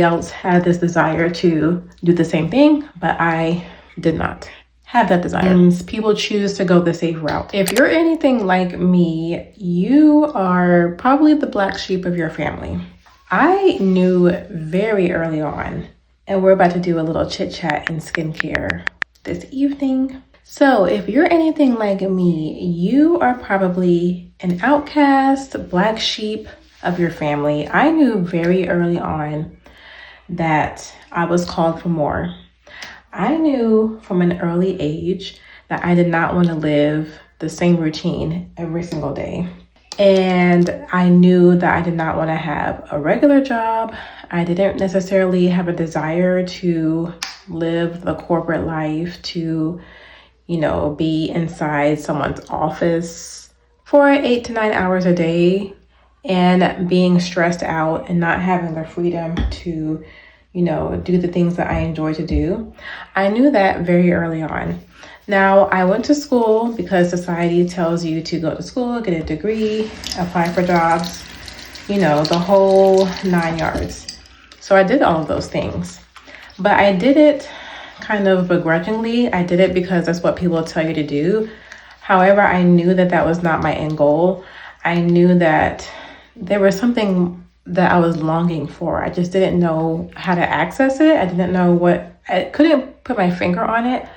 else had this desire to do the same thing, but I did not have that desire. And people choose to go the safe route. If you're anything like me, you are probably the black sheep of your family. I knew very early on, and we're about to do a little chit chat in skincare this evening. So if you're anything like me, you are probably an outcast, black sheep of your family. I knew very early on that I was called for more. I knew from an early age that I did not want to live the same routine every single day. And I knew that I did not want to have a regular job. I didn't necessarily have a desire to live the corporate life, to, be inside someone's office for 8 to 9 hours a day and being stressed out and not having the freedom to do the things that I enjoy to do. I knew that very early on. Now, I went to school because society tells you to go to school, get a degree, apply for jobs, the whole 9 yards. So I did all of those things, but I did it kind of begrudgingly. I did it because that's what people tell you to do. However, I knew that that was not my end goal. I knew that there was something that I was longing for. I just didn't know how to access it. I didn't know I couldn't put my finger on it,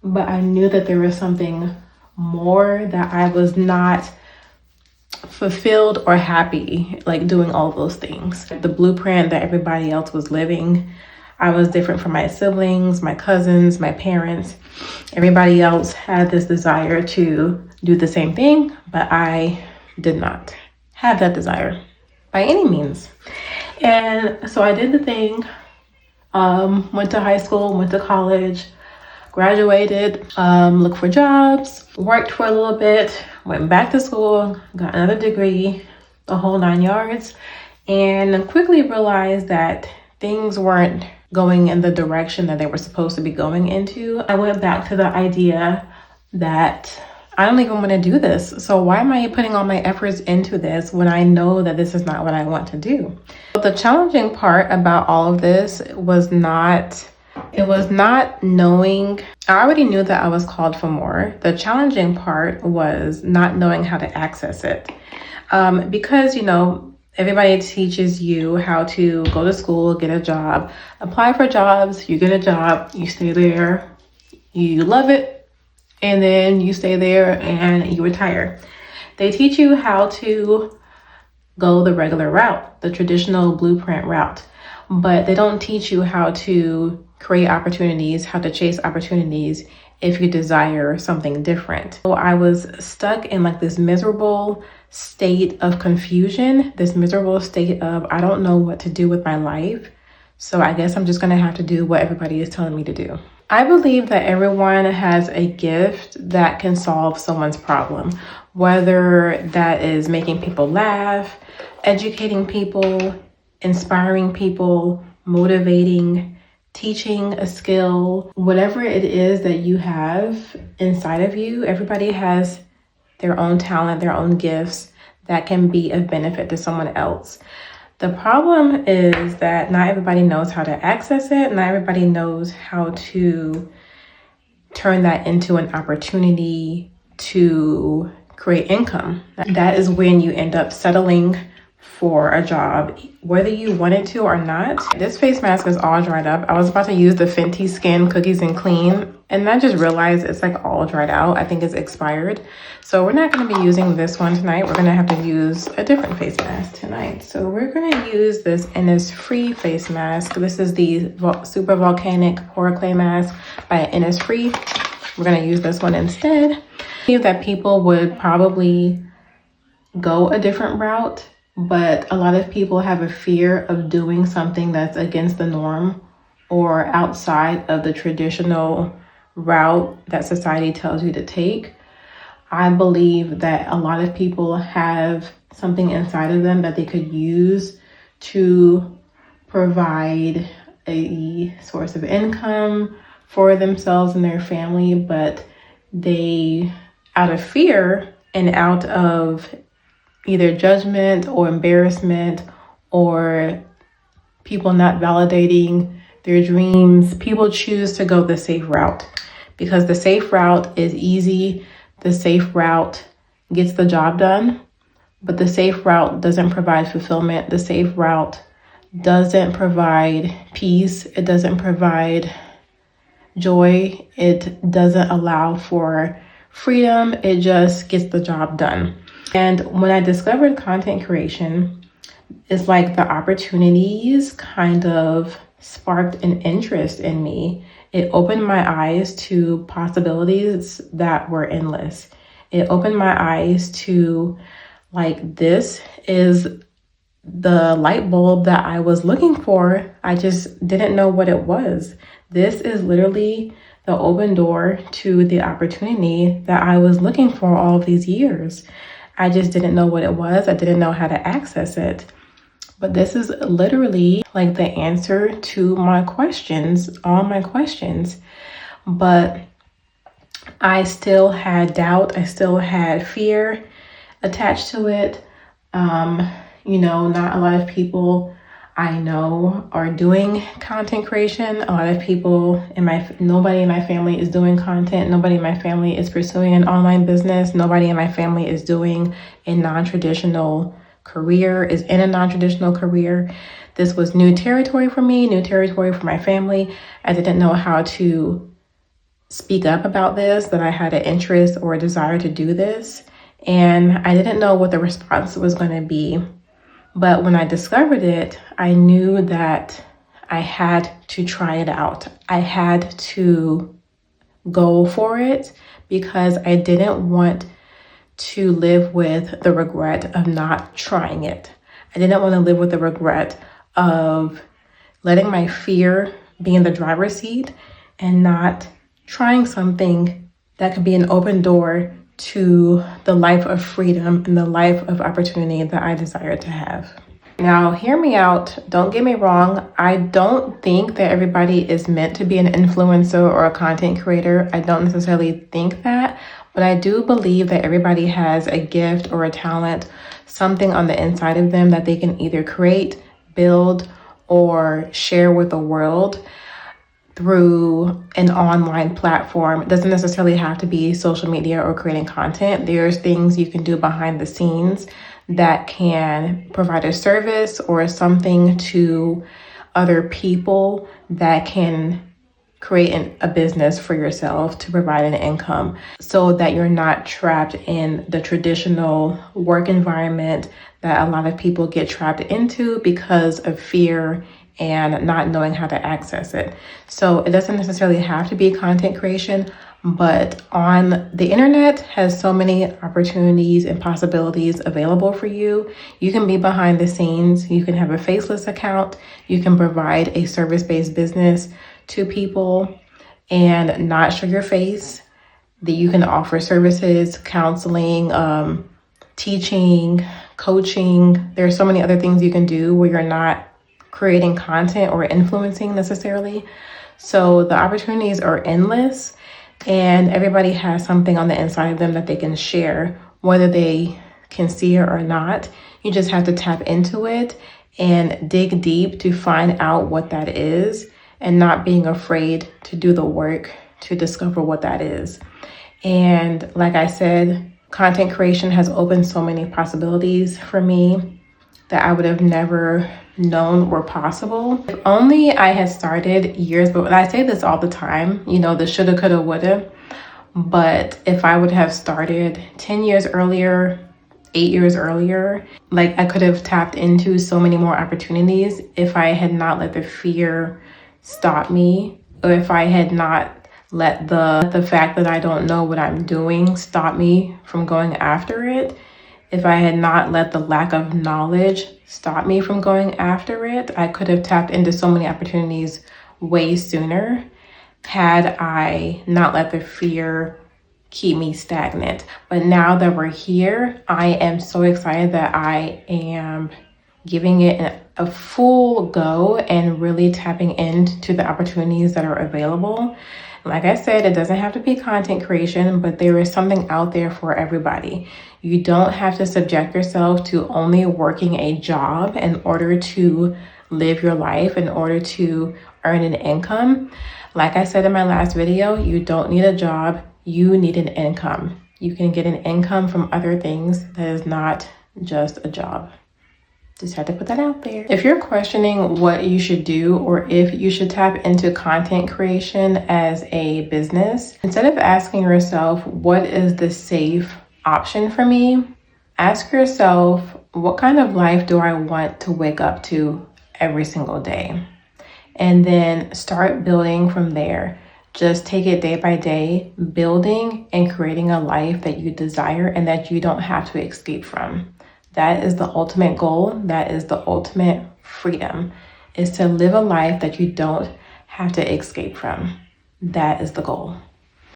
but I knew that there was something more, that I was not fulfilled or happy, like doing all those things. The blueprint that everybody else was living, I was different from my siblings, my cousins, my parents. Everybody else had this desire to do the same thing, but I did not have that desire by any means. And so I did the thing, went to high school, went to college, graduated, looked for jobs, worked for a little bit, went back to school, got another degree, the whole 9 yards, and quickly realized that things weren't going in the direction that they were supposed to be going into. I went back to the idea that I don't even want to do this. So why am I putting all my efforts into this when I know that this is not what I want to do? But the challenging part about all of this was not knowing. I already knew that I was called for more. The challenging part was not knowing how to access it. Because, everybody teaches you how to go to school, get a job, apply for jobs, you get a job, you stay there, you love it, and then you stay there and you retire. They teach you how to go the regular route, the traditional blueprint route, but they don't teach you how to create opportunities, how to chase opportunities if you desire something different. So I was stuck in this miserable state of confusion, this miserable state of, I don't know what to do with my life. So I guess I'm just gonna have to do what everybody is telling me to do. I believe that everyone has a gift that can solve someone's problem, whether that is making people laugh, educating people, inspiring people, motivating, teaching a skill, whatever it is that you have inside of you. Everybody has their own talent, their own gifts that can be of benefit to someone else. The problem is that not everybody knows how to access it. Not everybody knows how to turn that into an opportunity to create income. That is when you end up settling for a job, whether you wanted to or not. This face mask is all dried up. I was about to use the Fenty Skin Cookies and Clean, and I just realized it's all dried out. I think it's expired. So we're not going to be using this one tonight. We're going to have to use a different face mask tonight. So we're going to use this Innisfree face mask. This is the Super Volcanic Pore Clay Mask by Innisfree. We're going to use this one instead. I believe that people would probably go a different route, but a lot of people have a fear of doing something that's against the norm or outside of the traditional route that society tells you to take. I believe that a lot of people have something inside of them that they could use to provide a source of income for themselves and their family, but they, out of fear and out of either judgment or embarrassment or people not validating their dreams. People choose to go the safe route because the safe route is easy. The safe route gets the job done, but the safe route doesn't provide fulfillment. The safe route doesn't provide peace. It doesn't provide joy. It doesn't allow for freedom. It just gets the job done. And when I discovered content creation, it's like the opportunities kind of sparked an interest in me. It opened my eyes to possibilities that were endless. It opened my eyes to like, this is the light bulb that I was looking for. I just didn't know what it was. This is literally the open door to the opportunity that I was looking for all of these years. I just didn't know what it was. I didn't know how to access it. But this is literally like the answer to my questions, all my questions. But I still had doubt. I still had fear attached to it. Not a lot of people I know are doing content creation. A lot of people nobody in my family is doing content. Nobody in my family is pursuing an online business. Nobody in my family is doing a non-traditional career, is in a non-traditional career. This was new territory for me, new territory for my family. I didn't know how to speak up about this, that I had an interest or a desire to do this. And I didn't know what the response was going to be. But when I discovered it, I knew that I had to try it out. I had to go for it because I didn't want to live with the regret of not trying it. I didn't want to live with the regret of letting my fear be in the driver's seat and not trying something that could be an open door to the life of freedom and the life of opportunity that I desire to have. Now, hear me out. Don't get me wrong. I don't think that everybody is meant to be an influencer or a content creator. I don't necessarily think that, but I do believe that everybody has a gift or a talent, something on the inside of them that they can either create, build, or share with the world through an online platform. It doesn't necessarily have to be social media or creating content. There's things you can do behind the scenes that can provide a service or something to other people that can create a business for yourself to provide an income so that you're not trapped in the traditional work environment that a lot of people get trapped into because of fear and not knowing how to access it. So it doesn't necessarily have to be content creation, but on the internet has so many opportunities and possibilities available for you. You can be behind the scenes. You can have a faceless account. You can provide a service-based business to people and not show your face. That you can offer services, counseling, teaching, coaching. There are so many other things you can do where you're not creating content or influencing necessarily. So the opportunities are endless and everybody has something on the inside of them that they can share, whether they can see it or not. You just have to tap into it and dig deep to find out what that is and not being afraid to do the work to discover what that is. And like I said, content creation has opened so many possibilities for me that I would have never known were possible. If only I had started years, but I say this all the time, the shoulda, coulda, woulda. But if I would have started 10 years earlier, 8 years earlier, like I could have tapped into so many more opportunities if I had not let the fear stop me, or if I had not let the fact that I don't know what I'm doing stop me from going after it. If I had not let the lack of knowledge stop me from going after it, I could have tapped into so many opportunities way sooner had I not let the fear keep me stagnant. But now that we're here, I am so excited that I am giving it a full go and really tapping into the opportunities that are available. Like I said, it doesn't have to be content creation, but there is something out there for everybody. You don't have to subject yourself to only working a job in order to live your life in order to earn an income. Like I said in my last video, you don't need a job, you need an income. You can get an income from other things that is not just a job. Just had to put that out there. If you're questioning what you should do or if you should tap into content creation as a business, instead of asking yourself, what is the safe option for me? Ask yourself, what kind of life do I want to wake up to every single day? And then start building from there. Just take it day by day, building and creating a life that you desire and that you don't have to escape from. That is the ultimate goal. That is the ultimate freedom, is to live a life that you don't have to escape from. That is the goal.